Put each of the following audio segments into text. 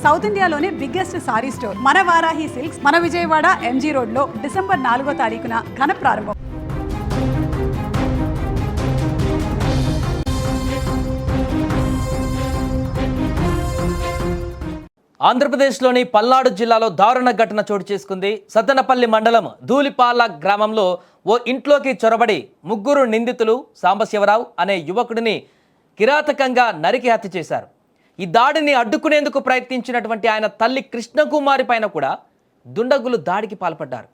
South ఇండియాలోనే biggest sorry store మన Varahi silks మన విజయవాడ ఎంజీ రోడ్ లో డిసెంబర్ 4వ తారీఖున ఘన ప్రారంభం. ఆంధ్రప్రదేశ్లోని పల్నాడు జిల్లాలో దారుణ ఘటన చోటు చేసుకుంది. సత్తెనపల్లి మండలం ధూళిపాల గ్రామంలో ఓ ఇంట్లోకి చొరబడి ముగ్గురు నిందితులు సాంబశివరావు అనే యువకుడిని కిరాతకంగా నరికి హత్య చేశారు. ఈ దాడిని అడ్డుకునేందుకు ప్రయత్నించినటువంటి ఆయన తల్లి కృష్ణకుమారి పైన కూడా దుండగులు దాడికి పాల్పడ్డారు.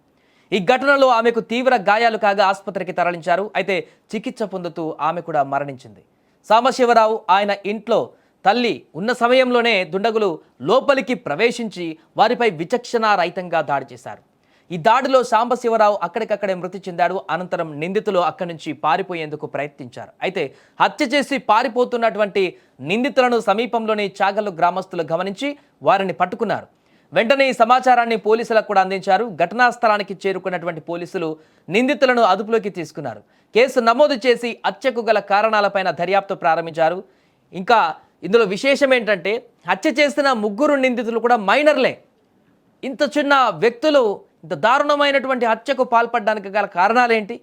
ఈ ఘటనలో ఆమెకు తీవ్ర గాయాలు కాగా ఆసుపత్రికి తరలించారు. అయితే చికిత్స పొందుతూ ఆమె కూడా మరణించింది. సాంబశివరావు ఆయన ఇంట్లో తల్లి ఉన్న సమయంలోనే దుండగులు లోపలికి ప్రవేశించి వారిపై విచక్షణారహితంగా దాడి చేశారు. ఈ దాడిలో సాంబశివరావు అక్కడికక్కడే మృతి చెందాడు. అనంతరం నిందితులు అక్కడి నుంచి పారిపోయేందుకు ప్రయత్నించారు. అయితే హత్య చేసి పారిపోతున్నటువంటి నిందితులను సమీపంలోని చాగల్లు గ్రామస్తులు గమనించి వారిని పట్టుకున్నారు. వెంటనే ఈ సమాచారాన్ని పోలీసులకు కూడా అందించారు. ఘటనా స్థలానికి చేరుకున్నటువంటి పోలీసులు నిందితులను అదుపులోకి తీసుకున్నారు. కేసు నమోదు చేసి హత్యకు గల కారణాలపైన దర్యాప్తు ప్రారంభించారు. ఇంకా ఇందులో విశేషం ఏంటంటే హత్య చేసిన ముగ్గురు నిందితులు కూడా మైనర్లే. ఇంత చిన్న వ్యక్తులు ఇంత దారుణమైనటువంటి హత్యకు పాల్పడడానికి గల కారణాలేంటి?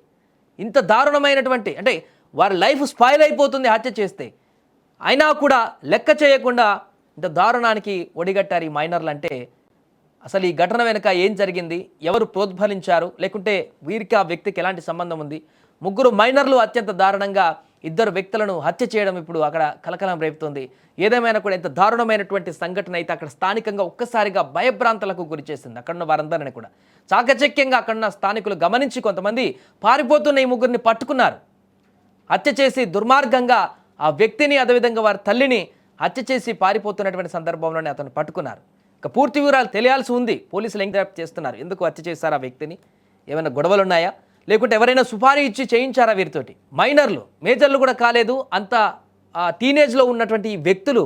ఇంత దారుణమైనటువంటి అంటే వారి లైఫ్ స్పాయిల్ అయిపోతుంది హత్య చేస్తే, అయినా కూడా లెక్క చేయకుండా ఇంత దారుణానికి ఒడిగట్టారు ఈ మైనర్లు. అంటే అసలు ఈ ఘటన వెనుక ఏం జరిగింది, ఎవరు ప్రోద్బలించారు, లేకుంటే వీరికి ఆ వ్యక్తికి ఎలాంటి సంబంధం ఉంది? ముగ్గురు మైనర్లు అత్యంత దారుణంగా ఇద్దరు వ్యక్తులను హత్య చేయడం ఇప్పుడు అక్కడ కలకలం రేపుతోంది. ఏదేమైనా కూడా ఎంత దారుణమైనటువంటి సంఘటన అయితే అక్కడ స్థానికంగా ఒక్కసారిగా భయభ్రాంతులకు గురి చేసింది. అక్కడున్న వారందరినీ కూడా చాకచక్యంగా అక్కడున్న స్థానికులు గమనించి కొంతమంది పారిపోతున్న ఈ ముగ్గురిని పట్టుకున్నారు. హత్య చేసి దుర్మార్గంగా ఆ వ్యక్తిని అదేవిధంగా వారి తల్లిని హత్య చేసి పారిపోతున్నటువంటి సందర్భంలోనే అతను పట్టుకున్నారు. ఇక పూర్తి వివరాలు తెలియాల్సి ఉంది. పోలీసులు ఎంక్వైరీ చేస్తున్నారు. ఎందుకు హత్య చేశారు ఆ వ్యక్తిని, ఏమైనా గొడవలు ఉన్నాయా, లేకుంటే ఎవరైనా సుపారీ ఇచ్చి చేయించారా వీరితోటి? మైనర్లు, మేజర్లు కూడా కాలేదు. అంత టీనేజ్లో ఉన్నటువంటి ఈ వ్యక్తులు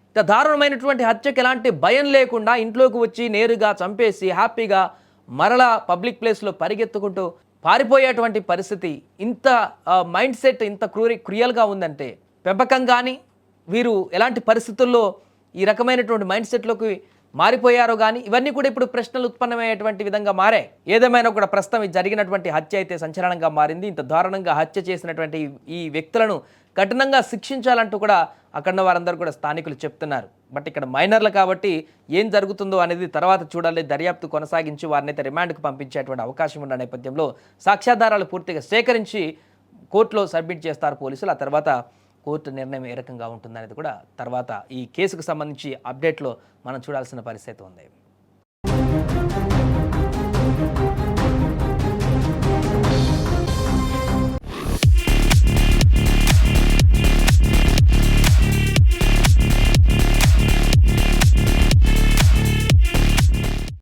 ఇంత దారుణమైనటువంటి హత్యకు ఎలాంటి భయం లేకుండా ఇంట్లోకి వచ్చి నేరుగా చంపేసి హ్యాపీగా మరలా పబ్లిక్ ప్లేస్లో పరిగెత్తుకుంటూ పారిపోయేటువంటి పరిస్థితి, ఇంత మైండ్ సెట్ ఇంత క్రూయల్గా ఉందంటే పెంపకం కానీ వీరు ఎలాంటి పరిస్థితుల్లో ఈ రకమైనటువంటి మైండ్ సెట్లోకి మారిపోయారో కానీ ఇవన్నీ కూడా ఇప్పుడు ప్రశ్నలు ఉత్పన్నమయ్యేటువంటి విధంగా మారాయి. ఏదేమైనా కూడా ప్రస్తుతం జరిగినటువంటి హత్య అయితే సంచలనంగా మారింది. ఇంత దారుణంగా హత్య చేసినటువంటి ఈ వ్యక్తులను కఠినంగా శిక్షించాలంటూ కూడా అక్కడ వారందరూ కూడా స్థానికులు చెప్తున్నారు. బట్ ఇక్కడ మైనర్లు కాబట్టి ఏం జరుగుతుందో అనేది తర్వాత చూడాలి. దర్యాప్తు కొనసాగించి వారిని అయితే రిమాండ్కు పంపించేటువంటి అవకాశం ఉన్న నేపథ్యంలో సాక్ష్యాధారాలు పూర్తిగా సేకరించి కోర్టులో సబ్మిట్ చేస్తారు పోలీసులు. ఆ తర్వాత కోర్టు నిర్ణయం ఏ రకంగా ఉంటుందనేది కూడా తర్వాత ఈ కేసుకు సంబంధించి అప్డేట్లో మనం చూడాల్సిన పరిస్థితి ఉంది.